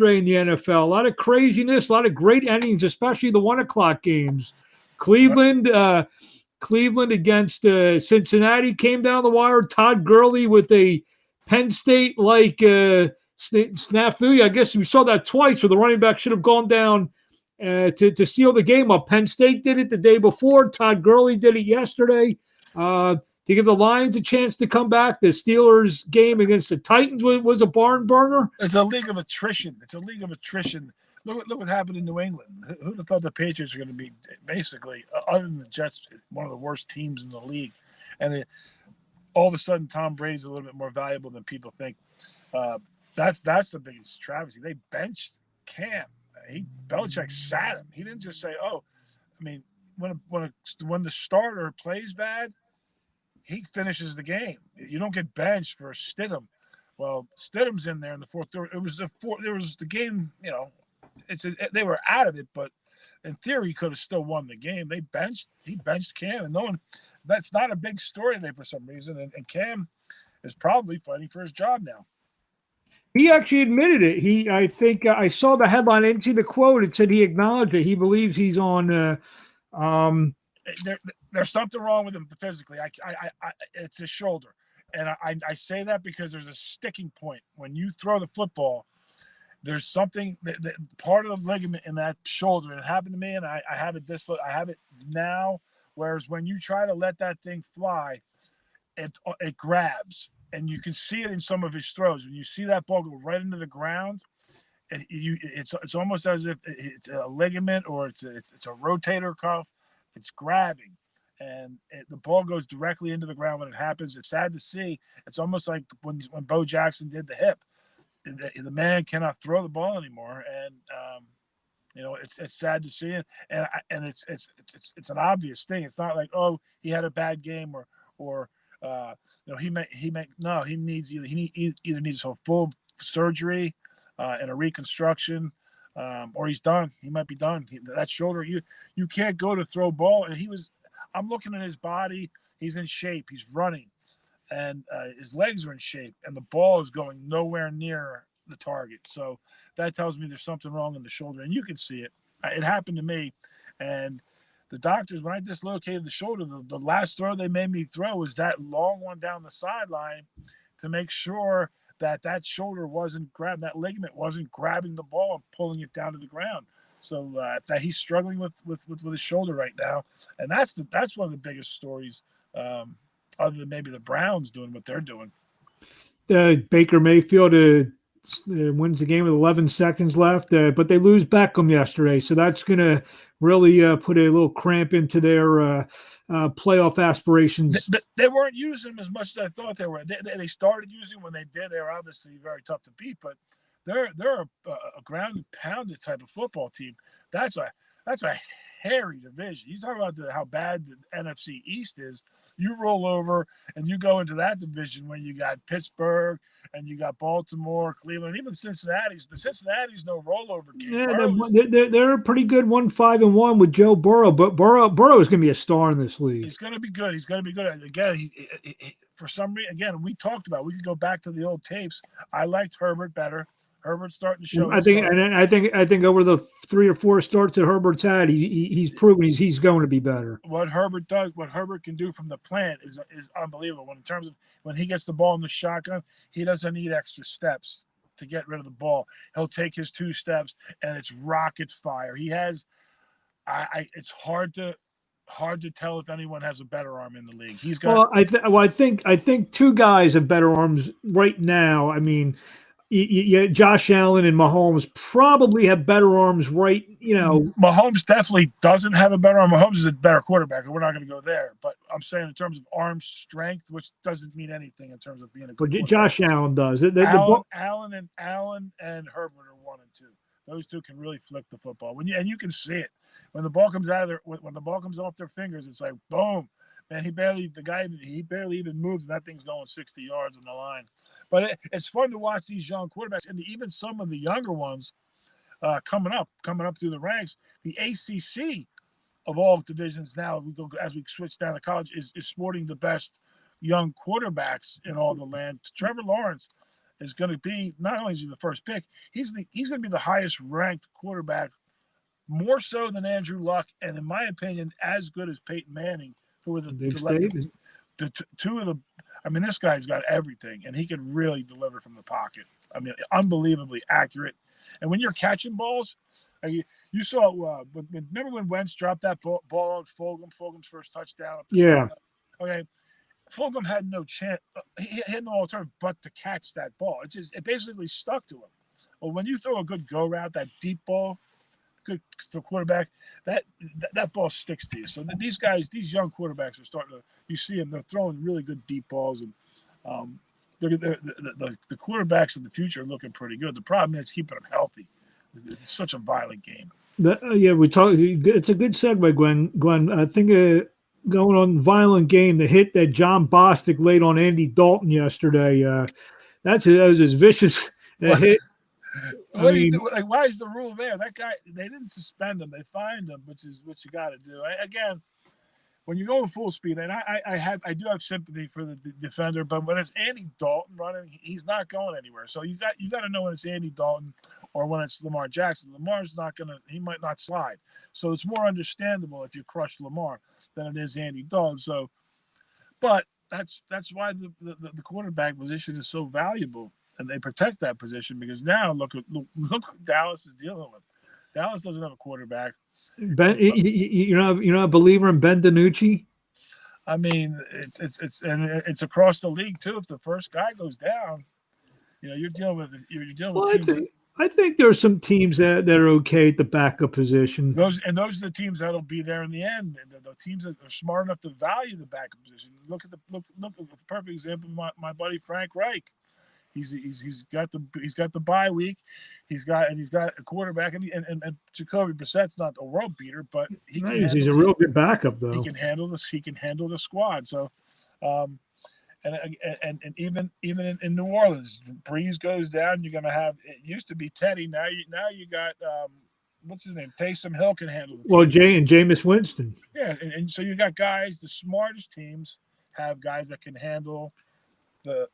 yesterday in the NFL. A lot of craziness, a lot of great endings, especially the 1:00 games. Cleveland against Cincinnati came down the wire. Todd Gurley with a Penn State-like snafu. I guess we saw that twice where the running back should have gone down to seal the game up. Penn State did it the day before. Todd Gurley did it yesterday to give the Lions a chance to come back. The Steelers game against the Titans was a barn burner. It's a league of attrition. Look what happened in New England. Who'd have thought the Patriots are going to be basically, other than the Jets, one of the worst teams in the league? And all of a sudden, Tom Brady's a little bit more valuable than people think. That's the biggest travesty. They benched Cam. Belichick sat him. He didn't just say, "Oh." I mean, when the starter plays bad, he finishes the game. You don't get benched for Stidham. Well, Stidham's in there in the fourth. There was the game. You know, they were out of it, but in theory, he could have still won the game. He benched Cam, and that's not a big story today for some reason. And Cam is probably fighting for his job now. He actually admitted it. I think I saw the headline. I didn't see the quote. It said he acknowledged it. He believes he's on. There's something wrong with him physically. It's his shoulder, and I say that because there's a sticking point when you throw the football. There's something that part of the ligament in that shoulder. It happened to me, and I have it I have it now. Whereas when you try to let that thing fly, it grabs. And you can see it in some of his throws. When you see that ball go right into the ground, it's almost as if it's a ligament or it's a rotator cuff. It's grabbing, and the ball goes directly into the ground when it happens. It's sad to see. It's almost like when Bo Jackson did the hip. The man cannot throw the ball anymore, and it's sad to see it. And it's an obvious thing. It's not like, oh, he had a bad game or. He either needs a full surgery and a reconstruction, or he's done. He might be done. That shoulder, you can't go to throw ball. And I'm looking at his body. He's in shape. He's running, and his legs are in shape. And the ball is going nowhere near the target. So that tells me there's something wrong in the shoulder, and you can see it. It happened to me, and. The doctors, when I dislocated the shoulder, the last throw they made me throw was that long one down the sideline to make sure that shoulder wasn't that ligament wasn't grabbing the ball and pulling it down to the ground. So that he's struggling with his shoulder right now, and that's one of the biggest stories, other than maybe the Browns doing what they're doing. Baker Mayfield wins the game with 11 seconds left, but they lose Beckham yesterday, so that's going to really put a little cramp into their playoff aspirations. They weren't using them as much as I thought they were. They started using when they did. They were obviously very tough to beat, but they're a ground and pounded type of football team. That's a hairy division. You talk about how bad the NFC East is. You roll over and you go into that division when you got Pittsburgh and you got Baltimore, Cleveland, even Cincinnati's. The Cincinnati's no rollover game. Yeah, they're a pretty good 1-5-1 with Joe Burrow, but Burrow is going to be a star in this league. He's going to be good. Again, he for some reason, again, we talked about. We could go back to the old tapes. I liked Herbert better. Herbert's starting to show. I think over the 3 or 4 starts that Herbert's had, he's proven he's going to be better. What Herbert can do from the plant is unbelievable. In terms of when he gets the ball in the shotgun, he doesn't need extra steps to get rid of the ball. He'll take his 2 steps and it's rocket fire. He has. It's hard to tell if anyone has a better arm in the league. He's got. I think 2 guys have better arms right now. I mean. Yeah, Josh Allen and Mahomes probably have better arms, right? Mahomes definitely doesn't have a better arm. Mahomes is a better quarterback, and we're not going to go there. But I'm saying in terms of arm strength, which doesn't mean anything in terms of being a good. But Josh Allen does. Allen and Herbert are 1 and 2. Those 2 can really flick the football and you can see it when the ball comes out of when the ball comes off their fingers. It's like boom, man. He barely even moves, and that thing's going 60 yards on the line. But it's fun to watch these young quarterbacks, and even some of the younger ones coming up through the ranks. The ACC of all divisions now, as we switch down to college, is sporting the best young quarterbacks in all the land. Trevor Lawrence is going to be, not only is he the first pick, he's going to be the highest ranked quarterback, more so than Andrew Luck, and in my opinion, as good as Peyton Manning, who were Big statement. two of the. I mean, this guy's got everything, and he can really deliver from the pocket. I mean, unbelievably accurate. And when you're catching balls, you saw. Remember when Wentz dropped that ball on Fulgham's first touchdown? Yeah. Okay. Fulgham had no chance. He had no alternative but to catch that ball. It basically stuck to him. Well, when you throw a good go route, that deep ball, good for quarterback, that ball sticks to you. So these young quarterbacks are starting to. You see them; they're throwing really good deep balls, and the quarterbacks of the future are looking pretty good. The problem is keeping them healthy. It's such a violent game. We talk. It's a good segue, Glenn. I think going on violent game, the hit that John Bostic laid on Andy Dalton yesterday. That was as vicious a hit. What do you do? Like, why is the rule there? That guy, they didn't suspend him; they fined him, which is what you got to do. Again, when you go full speed, and I do have sympathy for the defender, but when it's Andy Dalton running, he's not going anywhere. So you got to know when it's Andy Dalton or when it's Lamar Jackson. Lamar's not gonna; he might not slide. So it's more understandable if you crush Lamar than it is Andy Dalton. So, but that's why the quarterback position is so valuable, and they protect that position because now look what Dallas is dealing with. Dallas doesn't have a quarterback. You're not a believer in Ben DiNucci? I mean, it's across the league too. If the first guy goes down, you're dealing with teams. I think there are some teams that are okay at the backup position. Those are the teams that'll be there in the end. The teams that are smart enough to value the backup position. Look at the perfect example. My buddy Frank Reich. He's got the bye week. He's got a quarterback, and Jacoby Brissett's not a world beater, but he's a real good backup though. He can handle this. He can handle the squad. So, and even in New Orleans, Breeze goes down. You're gonna have. It used to be Teddy. Now you got what's his name? Taysom Hill can handle it. Well, Jameis Winston. Yeah, and so you got guys. The smartest teams have guys that can handle the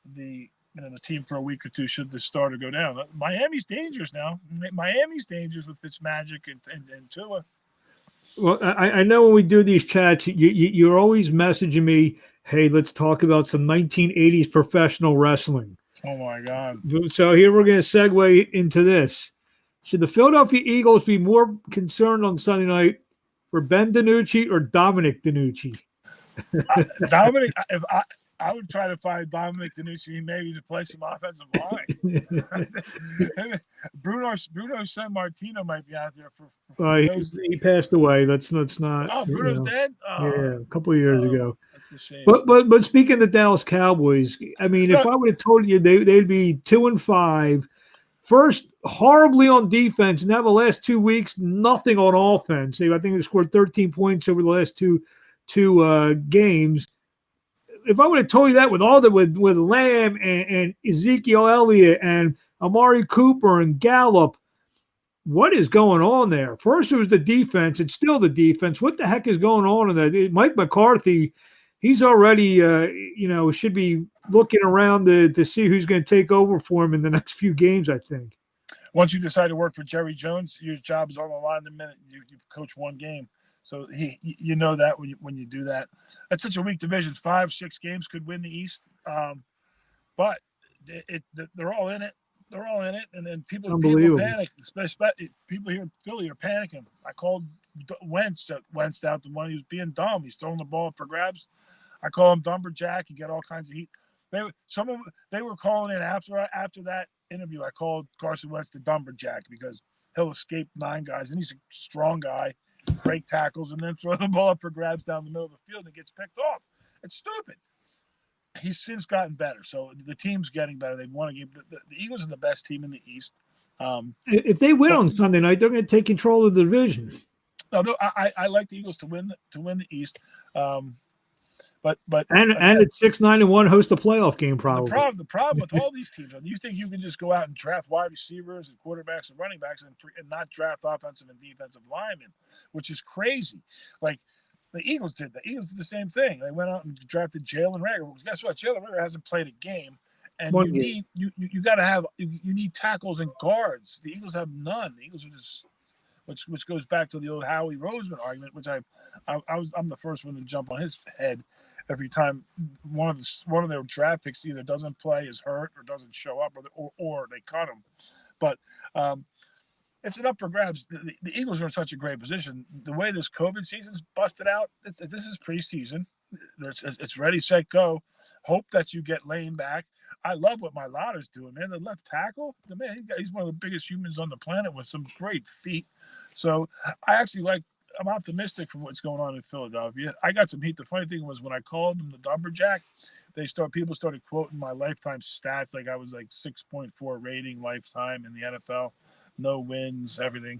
team for a week or two should the starter go down. Miami's dangerous now. Miami's dangerous with Fitzmagic and Tua. Well, I know when we do these chats, you're always messaging me, hey, let's talk about some 1980s professional wrestling. Oh, my God. So here we're going to segue into this. Should the Philadelphia Eagles be more concerned on Sunday night for Ben DiNucci or Dominic DiNucci? Dominic, I would try to find Dominic DiNucci maybe to play some offensive line. Bruno Sammartino might be out there for he passed away. That's not. Oh, Bruno's dead. Oh, yeah, a couple of years ago. That's a shame. But speaking of the Dallas Cowboys, I mean, if I would have told you they'd be 2-5, first horribly on defense. Now the last 2 weeks, nothing on offense. I think they scored 13 points over the last two games. If I would have told you that with Lamb and Ezekiel Elliott and Amari Cooper and Gallup, what is going on there? First, it was the defense. It's still the defense. What the heck is going on in there? Mike McCarthy, he's already, should be looking around to see who's going to take over for him in the next few games, I think. Once you decide to work for Jerry Jones, your job is on the line the minute you coach one game. So you know that when you do that, that's such a weak division. 5-6 games could win the East, but they're all in it. They're all in it, and then people panic. Especially people here in Philly are panicking. I called Wentz out the one. He was being dumb. He's throwing the ball for grabs. I call him Dumberjack. You get all kinds of heat. They were calling in after that interview. I called Carson Wentz the Dumberjack because he'll escape 9 guys, and he's a strong guy. Break tackles and then throw the ball up for grabs down the middle of the field and it gets picked off. It's stupid. He's since gotten better, so the team's getting better. They won a game. The Eagles are the best team in the East. If they win on Sunday night, they're going to take control of the division. No, I like the Eagles to win the East. But it's 6-9-1 host a playoff game probably. The problem with all these teams, you think you can just go out and draft wide receivers and quarterbacks and running backs and not draft offensive and defensive linemen, which is crazy. Like the Eagles did. The Eagles did the same thing. They went out and drafted Jalen Reagor. Well, guess what? Jalen Reagor hasn't played a game, And you got to have you need tackles and guards. The Eagles have none. The Eagles are just which goes back to the old Howie Roseman argument, which I'm the first one to jump on his head every time one of their draft picks either doesn't play, is hurt, or doesn't show up, or they cut him. But it's an up for grabs. The Eagles are in such a great position. The way this COVID season's busted out, this is preseason. It's ready, set, go. Hope that you get Lane back. I love what Mailata's doing, man. The left tackle, he's one of the biggest humans on the planet with some great feet. So I'm optimistic for what's going on in Philadelphia. I got some heat. The funny thing was when I called them the Lumberjack, people started quoting my lifetime stats. Like I was like 6.4 rating lifetime in the NFL, no wins, everything.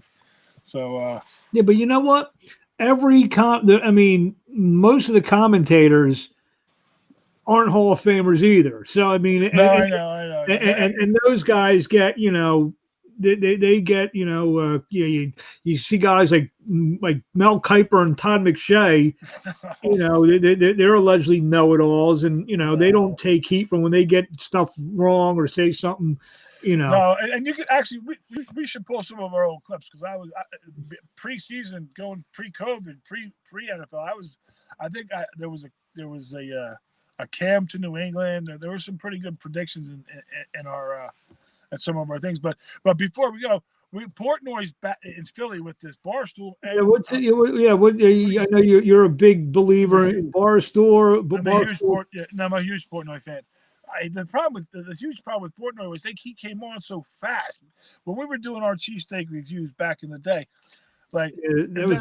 So yeah, but you know what? Most of the commentators aren't Hall of Famers either. So I mean, I know. And those guys get, they get, you see guys like Mel Kiper and Todd McShay, they're allegedly know-it-alls, and they don't take heat from when they get stuff wrong or say something. No, and you could actually we should pull some of our old clips, because I was preseason, going pre-COVID, pre-NFL. I think there was a Cam to New England. There were some pretty good predictions in our at some of our things. But before we go, Portnoy's back in Philly with this Barstool. And, I know you're a big believer in Barstool. I'm a huge Portnoy fan. The huge problem with Portnoy was he came on so fast. When we were doing our cheesesteak reviews back in the day, that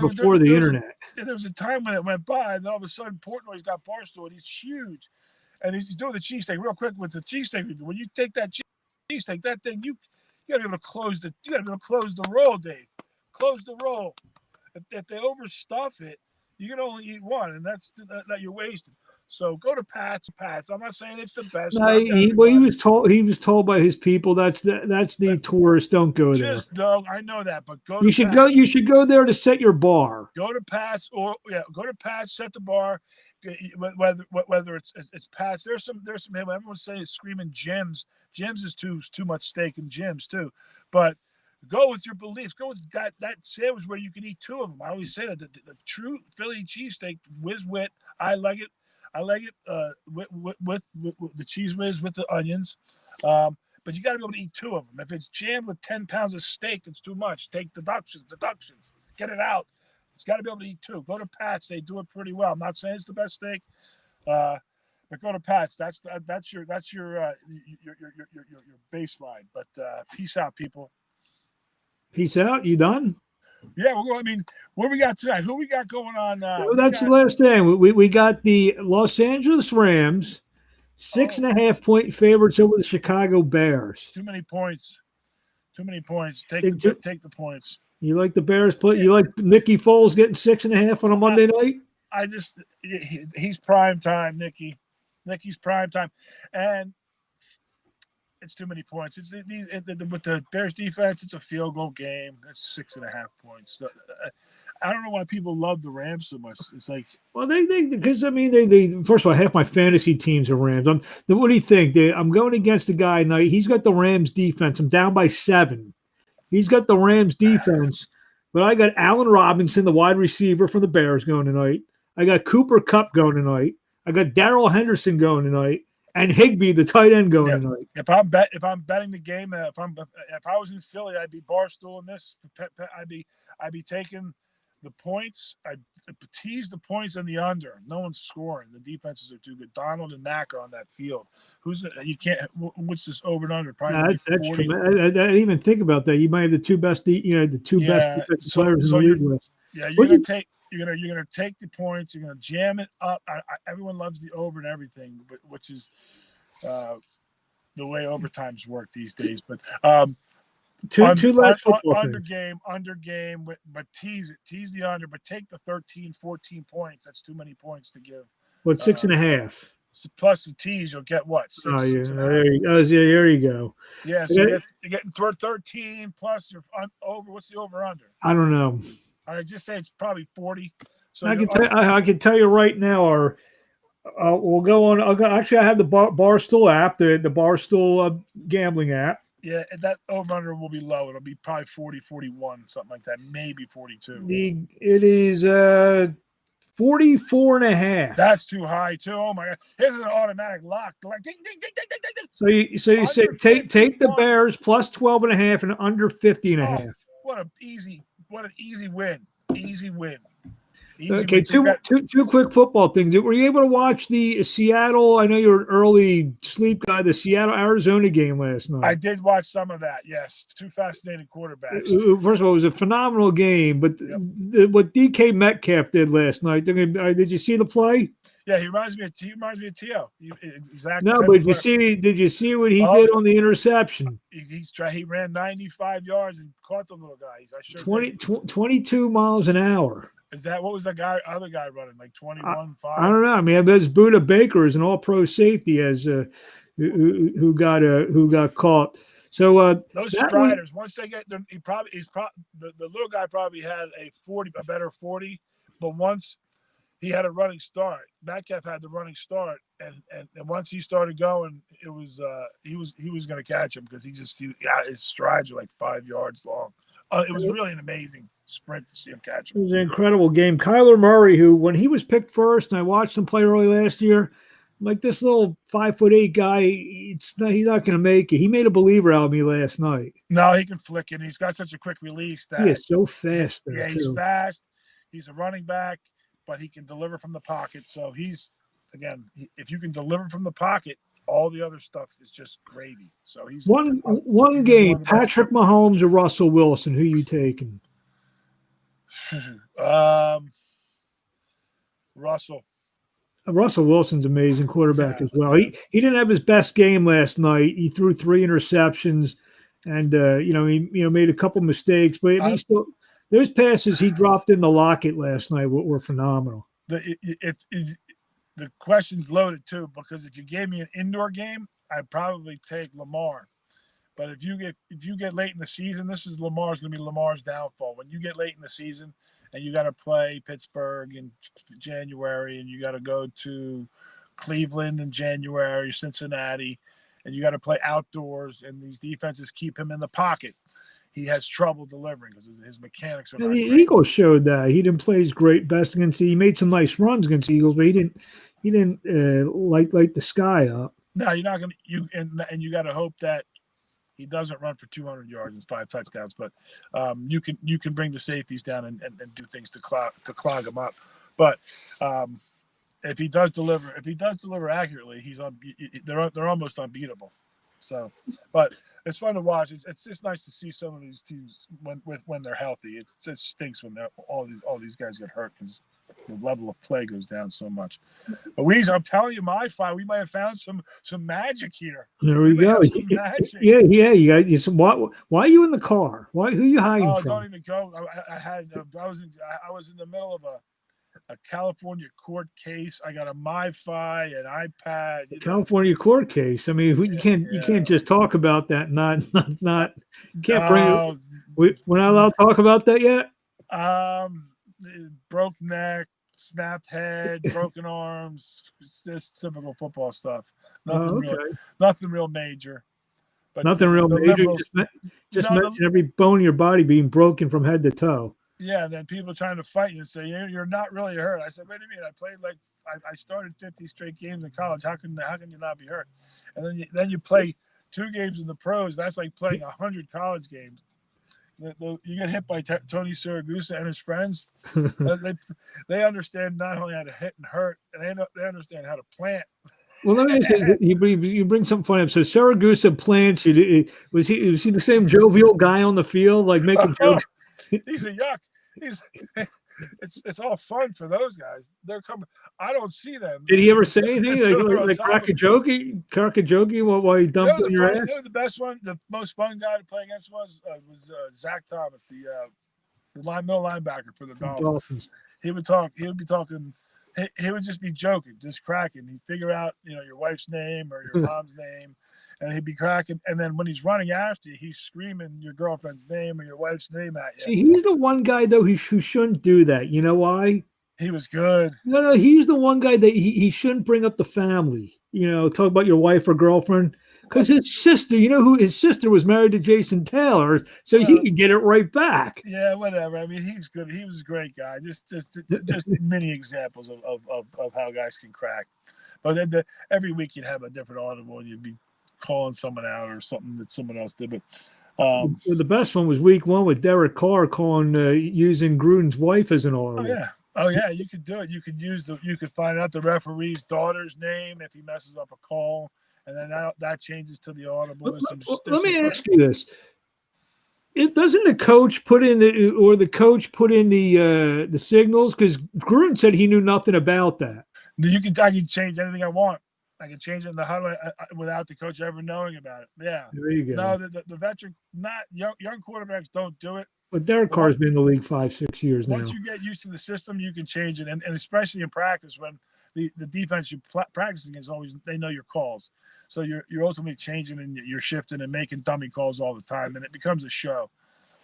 was before the internet. There was a time when it went by, and then all of a sudden Portnoy's got Barstool, and he's huge, and he's doing the cheesesteak real quick with the cheesesteak review. When you take that cheesesteak, that thing you gotta be able to close the roll, Dave. Close the roll. If they overstuff it, you can only eat one, and that's that you're wasting. So go to Pat's. I'm not saying it's the best. No, he was told by his people that's the tourist. Don't go there. No, I know that, but You should go there to set your bar. Go to Pat's, go to Pat's, set the bar. Whether it's Pat's, there's some everyone's saying screaming Jim's. Jim's is too much steak in Jim's too, but go with your beliefs. Go with that sandwich where you can eat two of them. I always say that the true Philly cheesesteak whiz wit. I like it. With the cheese whiz with the onions, but you got to be able to eat two of them. If it's jammed with 10 pounds of steak, it's too much. Take deductions. Get it out. It's got to be able to eat two. Go to Pat's. They do it pretty well. I'm not saying it's the best steak, but go to Pat's. That's your baseline. But peace out, people. Peace out. You done? Yeah, what we got tonight? Who we got going on? That's the last thing. We got the Los Angeles Rams, 6.5-point favorites over the Chicago Bears. Too many points. Take the points. You like the Bears play? You like Nicky Foles getting 6.5 on a Monday night? He's prime time, Nicky. Nicky's prime time, and it's too many points. With the Bears defense, it's a field goal game. It's 6.5 points. I don't know why people love the Rams so much. It's like, well, they first of all, half my fantasy teams are Rams. What do you think? I'm going against the guy tonight. He's got the Rams defense. I'm down by 7. He's got the Rams defense, but I got Allen Robinson, the wide receiver from the Bears, going tonight. I got Cooper Kupp going tonight. I got Darrell Henderson going tonight. And Higbee, the tight end, going tonight. If I'm betting the game, if I was in Philly, I'd be Barstool in this. I'd be taking the points. I'd tease the points and the under. No one's scoring. The defenses are too good. Donald and Mack are on that field. What's this over and under? Probably that's 40. I didn't even think about that. You might have the two best best defensive players in the league list. Yeah, you're gonna take the points. You're gonna jam it up. Everyone loves the over and everything, but which is the way overtimes work these days. But two last under game, but tease the under, but take the 13, 14 points. That's too many points to give. 6.5? Plus the tease, you'll get what? 6, oh, yeah. 6.5. There you go. Yeah, so you're getting 13 plus your over. What's the over under? I don't know. I just say it's probably 40. So I can tell you right now, We'll go on. Actually, I have the Barstool app, the Barstool gambling app. Yeah, that over-under will be low. It'll be probably 40, 41, something like that, maybe 42. It is 44.5. That's too high, too. Oh, my God. Here's an automatic lock. Like, ding, ding, ding, ding, ding, ding, ding. So you say take the Bears plus 12.5 and under 50.5. Oh, what an easy win. Easy win. Okay, two quick football things. Were you able to watch the Seattle? I know you're an early sleep guy. The Seattle-Arizona game last night. I did watch some of that. Yes, two fascinating quarterbacks. First of all, it was a phenomenal game. But what DK Metcalf did last night? Did you see the play? Yeah, he reminds me of T.O. Exactly. No, but did you see what he did on the interception? He ran 95 yards and caught the little guy. 22 miles an hour. Is that what was the other guy running, like 21.5? I don't know. I mean, that's Buda Baker is an all-pro safety who got caught. So those striders, once they get them, the little guy probably had a better 40, but once he had a running start, Metcalf had the running start, and once he started going, it was he was going to catch him because his strides were like 5 yards long. It was really an amazing sprint to see him catch him. It was an incredible game. Kyler Murray, who when he was picked first, and I watched him play early last year, like this little 5'8" guy, he's not going to make it. He made a believer out of me last night. No, he can flick it. He's got such a quick release that he is so fast. He's fast. He's a running back, but he can deliver from the pocket. So if you can deliver from the pocket, all the other stuff is just gravy. So he's one game. Patrick Mahomes or Russell Wilson? Who you taking? Russell. Russell Wilson's amazing quarterback as well. He didn't have his best game last night. He threw 3 interceptions, and he made a couple mistakes, but he still those passes he dropped in the locket last night were phenomenal. The question's loaded too, because if you gave me an indoor game, I'd probably take Lamar. But if you get late in the season, this is Lamar's downfall. When you get late in the season and you got to play Pittsburgh in January, and you got to go to Cleveland in January, Cincinnati, and you got to play outdoors, and these defenses keep him in the pocket, he has trouble delivering because his mechanics are not the great. Eagles showed that he didn't play his best against. He made some nice runs against the Eagles, but he didn't light the sky up. No, you're not gonna. And you got to hope that he doesn't run for 200 yards and 5 touchdowns. But you can bring the safeties down and do things to clog them up. But if he does deliver accurately, they're almost unbeatable. So, but it's fun to watch. It's just nice to see some of these teams when they're healthy. It stinks when all these guys get hurt because the level of play goes down so much. But I'm telling you, we might have found some magic here. There we go. Yeah. You got why are you in the car? Who are you hiding from? Don't even go. I was in the middle of a California court case. I got a MiFi, an iPad. California court case. I mean, you can't just talk about that. Not. You can't bring. We're not allowed to talk about that yet. Broke neck, snapped head, broken arms. It's just typical football stuff. Nothing real major. But nothing real major. Just mention every bone in your body being broken from head to toe. Yeah, and then people trying to fight you and say you're not really hurt. I said, wait a minute, I started 50 straight games in college. How can you not be hurt? And then you play 2 games in the pros. That's like playing 100 college games. You get hit by Tony Siragusa and his friends. They understand not only how to hit and hurt, and they understand how to plant. Well, let me say, you bring something funny up. So Siragusa plants. Was he the same jovial guy on the field, like making jokes? He's a yuck. It's all fun for those guys. They're coming. I don't see them. Did he ever say anything like Karakajoki while he dumped in your ass? The best one, the most fun guy to play against was Zach Thomas, the middle linebacker for the Dolphins. He would be talking. He would just be joking, just cracking. He'd figure out your wife's name or your mom's name. And he'd be cracking, and then when he's running after you, he's screaming your girlfriend's name or your wife's name at you. See, he's the one guy though who shouldn't do that. You know why? He was good. No, he's the one guy that he shouldn't bring up the family. Talk about your wife or girlfriend. Because his sister, his sister was married to Jason Taylor, so he can get it right back. Yeah, whatever. I mean, he's good. He was a great guy. Just many examples of how guys can crack. But then every week you'd have a different audible, and you'd be calling someone out or something that someone else did. But the best one was week 1 with Derek Carr calling using Gruden's wife as an audible. Oh yeah, you could do it. You could you could find out the referee's daughter's name if he messes up a call. And then that changes to the audible. Let me ask you this: doesn't the coach put in the signals? Because Gruden said he knew nothing about that. I can change anything I want. I can change it in the huddle without the coach ever knowing about it. Yeah. There you go. No, the veteran, not young quarterbacks don't do it. But Derek Carr's been in the league 5-6 years now. Once you get used to the system, you can change it, and especially in practice when the defense you're practicing is always, they know your calls. So you're ultimately changing and you're shifting and making dummy calls all the time, and it becomes a show.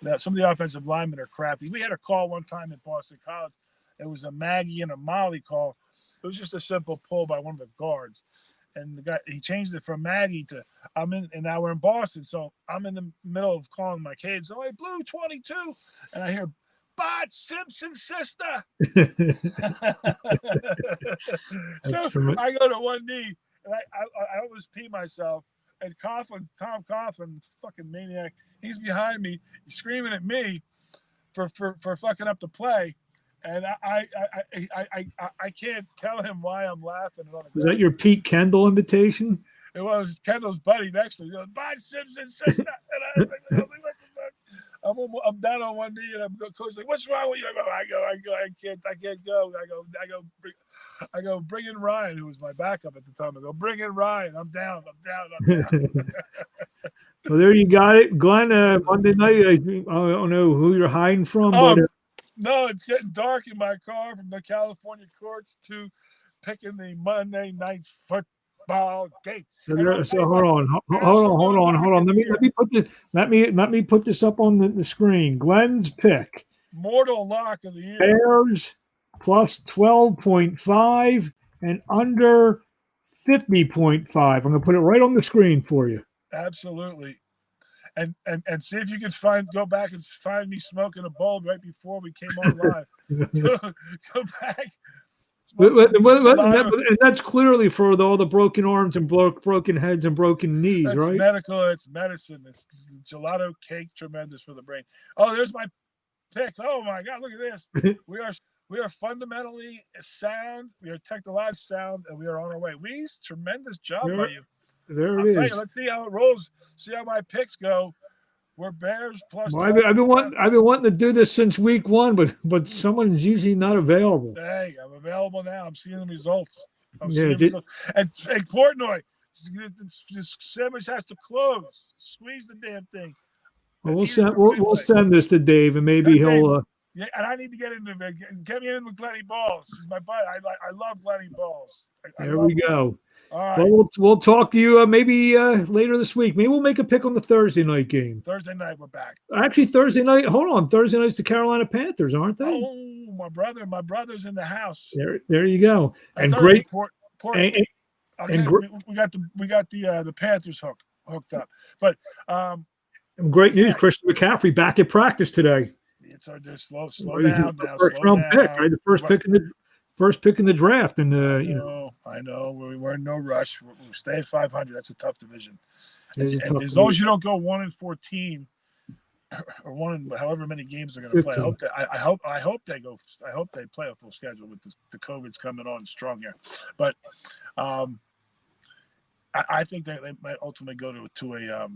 Now, some of the offensive linemen are crafty. We had a call one time at Boston College. It was a Maggie and a Molly call. It was just a simple pull by one of the guards. And the guy, he changed it from Maggie to and now we're in Boston. So I'm in the middle of calling my kids. So, hey, Blue 22. And I hear, Bart Simpson's sister. So I go to one knee, and I always pee myself. And Tom Coughlin, fucking maniac, he's behind me, he's screaming at me for fucking up the play. And I can't tell him why I'm laughing. Was that your Pete Kendall invitation? It was Kendall's buddy next to me. He goes, Bart Simpson's sister. And I was like, what the fuck? I'm down on one knee, and I'm coach like, what's wrong with you? I can't go. I go, bring in Ryan, who was my backup at the time. I go, bring in Ryan. I'm down. Well, there you got it, Glenn. Monday night, I don't know who you're hiding from, but no, it's getting dark in my car from the California courts to picking the Monday night football game. So hold on. Let me put this up on the screen. Glenn's pick. Mortal lock of the year. Bears plus 12.5 and under 50.5. I'm going to put it right on the screen for you. Absolutely. And see if you can go back and find me smoking a bulb right before we came on live. go back. And that's clearly for all the broken arms and broken heads and broken knees, that's right? Medical, it's medicine. It's gelato cake, tremendous for the brain. Oh, there's my pick. Oh my God, look at this. We are fundamentally sound. We are technologically sound, and we are on our way. Tremendous job by you. There it is. Let's see how it rolls. See how my picks go. We're Bears plus. Well, I've been wanting to do this since week 1, but someone's usually not available. Hey, I'm available now. I'm seeing the results. And Portnoy, this sandwich has to close. Squeeze the damn thing. Well, we'll send this to Dave, and maybe he'll. Yeah, and I need to get into there. Get me in with Glenny Balls. He's my buddy. I love Glenny Balls. There we go. All right. Well, we'll talk to you maybe later this week. Maybe we'll make a pick on the Thursday night game. Thursday night, we're back. Actually, Thursday night. Hold on. Thursday night's the Carolina Panthers, aren't they? Oh, my brother's in the house. There you go. And great. We got the Panthers hooked up. But great news. Christian McCaffrey back at practice today. It's hard to slow down now. First round pick, right? The first pick in the draft, and I know we're in no rush. We'll stay at 500. That's a tough division. And as long as you don't go 1-14 or however many games they're going to play, I hope they play a full schedule with the COVID's coming on strong here. But I think they might ultimately go to a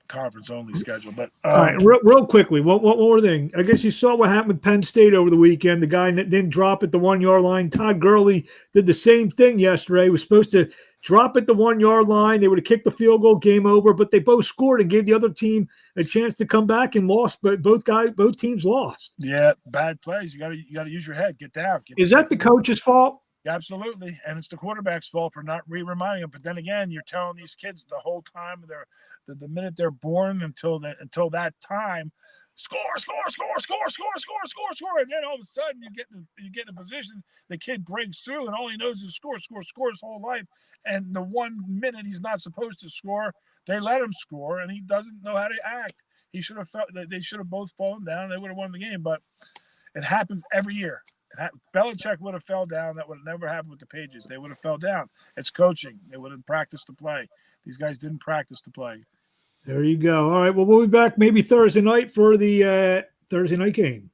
conference only schedule. But all right, real quickly, one more thing. I guess you saw what happened with Penn State over the weekend. The guy didn't drop at the 1 yard line. Todd Gurley did the same thing yesterday. He was supposed to drop at the 1 yard line. They would have kicked the field goal, game over, but they both scored and gave the other team a chance to come back and lost. But both teams lost. Yeah, bad plays. You got to use your head. Get down. Is that the coach's fault? Absolutely, and it's the quarterback's fault for not reminding them. But then again, you're telling these kids the whole time the minute they're born until that time, score, and then all of a sudden you get in a position the kid breaks through and all he knows is score his whole life, and the 1 minute he's not supposed to score, they let him score, and he doesn't know how to act. He should have felt that they should have both fallen down. And they would have won the game, but it happens every year. Belichick would have fell down. That would have never happened with the Pages. They would have fell down. It's coaching. They would have practiced to play. These guys didn't practice to play. There you go. All right. Well, we'll be back maybe Thursday night for the Thursday night game.